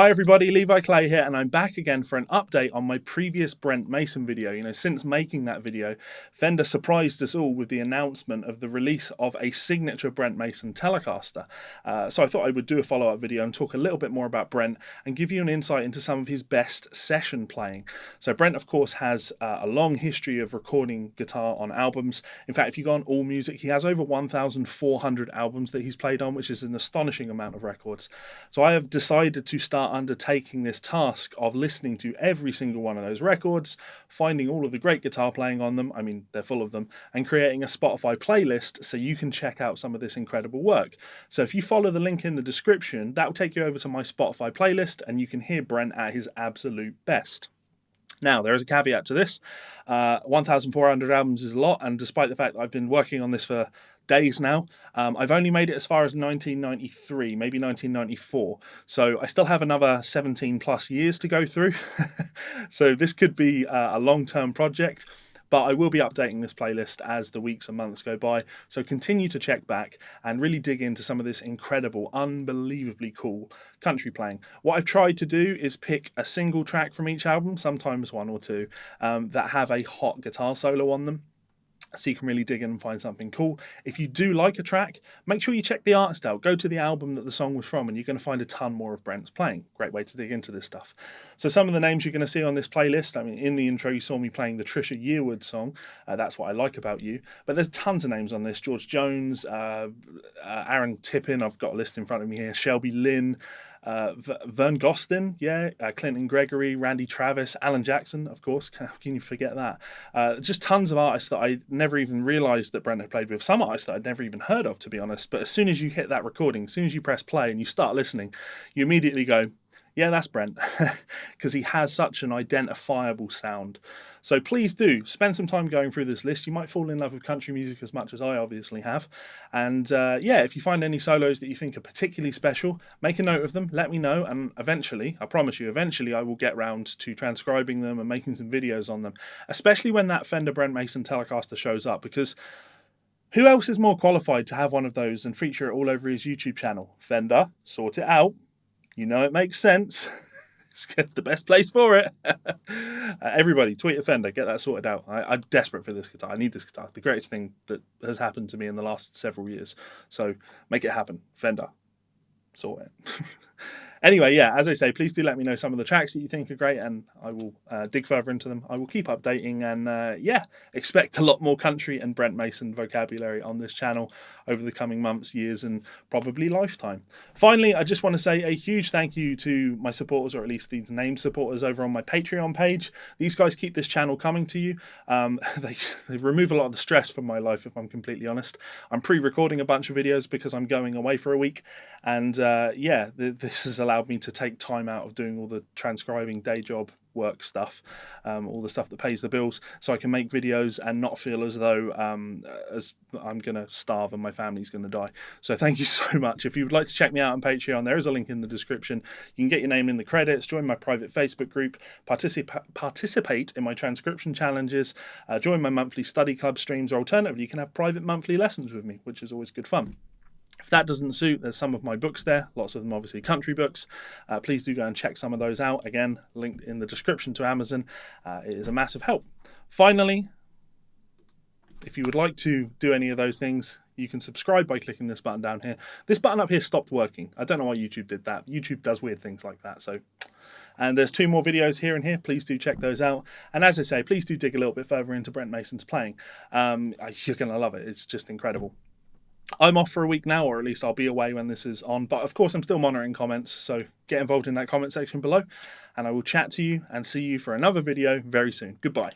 Hi everybody, Levi Clay here, and I'm back again for an update on my previous Brent Mason video. Since making that video, Fender surprised us all with the announcement of the release of a signature Brent Mason Telecaster. So I thought I would do a follow-up video and talk a little bit more about Brent and give you an insight into some of his best session playing. So Brent, of course, has a long history of recording guitar on albums. In fact, if you go on AllMusic, he has over 1,400 albums that he's played on, which is an astonishing amount of records. So I have decided to start undertaking this task of listening to every single one of those records, finding all of the great guitar playing on them, I mean they're full of them, and creating a Spotify playlist so you can check out some of this incredible work. So if you follow the link in the description, that will take you over to my Spotify playlist and you can hear Brent at his absolute best. Now, there is a caveat to this. 1,400 albums is a lot, and despite the fact that I've been working on this for days now, I've only made it as far as 1993, maybe 1994. So I still have another 17 plus years to go through. So this could be a long-term project. But I will be updating this playlist as the weeks and months go by. So continue to check back and really dig into some of this incredible, unbelievably cool country playing. What I've tried to do is pick a single track from each album, sometimes one or two, that have a hot guitar solo on them, so you can really dig in and find something cool. If you do like a track, make sure you check the artist out. Go to the album that the song was from and you're going to find a ton more of Brent's playing. Great way to dig into this stuff. So some of the names you're going to see on this playlist, I mean, in the intro you saw me playing the Trisha Yearwood song, That's What I Like About You, but there's tons of names on this. George Jones, Aaron Tippin, I've got a list in front of me here, Shelby Lynn, Vern Gostin, Clinton Gregory, Randy Travis, Alan Jackson, of course. How can you forget that? Just tons of artists that I never even realised that Brent had played with. Some artists that I'd never even heard of, to be honest. But as soon as you hit that recording, as soon as you press play and you start listening, you immediately go, yeah, that's Brent, because he has such an identifiable sound. So please do spend some time going through this list. You might fall in love with country music as much as I obviously have. And if you find any solos that you think are particularly special, make a note of them, let me know, and eventually, I promise you, eventually I will get round to transcribing them and making some videos on them, especially when that Fender Brent Mason Telecaster shows up, because who else is more qualified to have one of those and feature it all over his YouTube channel? Fender, sort it out. You know it makes sense. It's the best place for it. Everybody, tweet at Fender, get that sorted out. I'm desperate for this guitar. I need this guitar. It's the greatest thing that has happened to me in the last several years. So make it happen. Fender, sort it. Anyway, as I say, please do let me know some of the tracks that you think are great, and I will dig further into them. I will keep updating, and expect a lot more country and Brent Mason vocabulary on this channel over the coming months, years, and probably lifetime. Finally, I just want to say a huge thank you to my supporters, or at least these named supporters over on my Patreon page. These guys keep this channel coming to you. They remove a lot of the stress from my life, if I'm completely honest. I'm pre-recording a bunch of videos because I'm going away for a week, and this has allowed me to take time out of doing all the transcribing day job work stuff, all the stuff that pays the bills, so I can make videos and not feel as though as I'm going to starve and my family's going to die. So thank you so much. If you would like to check me out on Patreon, there is a link in the description. You can get your name in the credits, join my private Facebook group, participate in my transcription challenges, join my monthly study club streams, or alternatively you can have private monthly lessons with me, which is always good fun. If that doesn't suit, there's some of my books there, lots of them obviously country books. Please do go and check some of those out. Again, linked in the description to Amazon. It is a massive help. Finally, if you would like to do any of those things, you can subscribe by clicking this button down here. This button up here stopped working. I don't know why YouTube did that. YouTube does weird things like that. And there's 2 more videos here and here. Please do check those out. And as I say, please do dig a little bit further into Brent Mason's playing. You're going to love it. It's just incredible. I'm off for a week now, or at least I'll be away when this is on. But of course, I'm still monitoring comments, so get involved in that comment section below. And I will chat to you and see you for another video very soon. Goodbye.